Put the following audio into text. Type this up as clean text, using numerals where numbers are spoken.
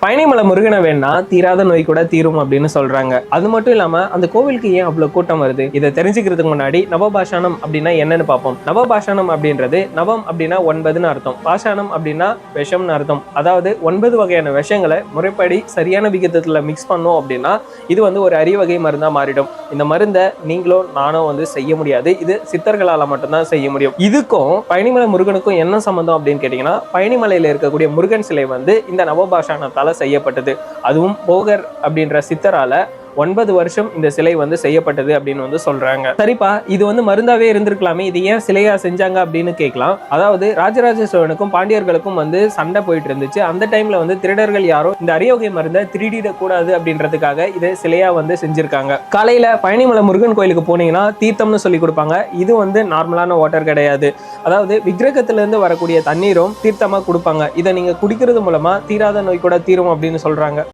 பழனிமலை முருகனை வேணா தீராத நோய் கூட தீரும் அப்படின்னு சொல்றாங்க. அது மட்டும் இல்லாம அந்த கோவிலுக்கு ஏன் அவ்வளவு கூட்டம் வருது, இதை தெரிஞ்சுக்கிறதுக்கு முன்னாடி நவபாஷானம் அப்படின்னா என்னன்னு பார்ப்போம். நவபாஷானம் அப்படின்றது நவம் அப்படின்னா 9ன்னு அர்த்தம், பாஷானம் அப்படின்னா விஷம்னு அர்த்தம். அதாவது 9 வகையான விஷங்களை முறைப்படி சரியான விகிதத்துல மிக்ஸ் பண்ணோம் அப்படின்னா இது ஒரு அரிய வகை மருந்தா மாறிடும். இந்த மருந்தை நீங்களும் நானும் செய்ய முடியாது, இது சித்தர்களால மட்டும்தான் செய்ய முடியும். இதுக்கும் பழனிமலை முருகனுக்கும் என்ன சம்பந்தம் அப்படின்னு கேட்டீங்கன்னா, பழனிமலையில இருக்கக்கூடிய முருகன் சிலை இந்த நவபாஷானத்தால செய்யப்பட்டது. அதுவும் போகர் அப்படின்ற சித்தரால 9 வருஷம் இந்த சிலை செய்யப்பட்டது அப்படின்னு சொல்றாங்க. சரிப்பா, இது மருந்தாவே இருந்திருக்கலாமே, இது ஏன் சிலையா செஞ்சாங்க அப்படின்னு கேட்கலாம். அதாவது ராஜராஜ சோழனுக்கும் பாண்டியர்களுக்கும் சண்டை போயிட்டு இருந்துச்சு. அந்த டைம்ல திருடர்கள் யாரோ இந்த அரியோகை மருந்தை திருடிட கூடாது அப்படின்றதுக்காக இதை சிலையா செஞ்சிருக்காங்க. காலையில பழனிமலை முருகன் கோயிலுக்கு போனீங்கன்னா தீர்த்தம்னு சொல்லி கொடுப்பாங்க. இது நார்மலான வாட்டர் கிடையாது. அதாவது விக்கிரகத்துல இருந்து வரக்கூடிய தண்ணீரும் தீர்த்தமா கொடுப்பாங்க. இதை நீங்க குடிக்கிறது மூலமா தீராத நோய் கூட தீரும் அப்படின்னு சொல்றாங்க.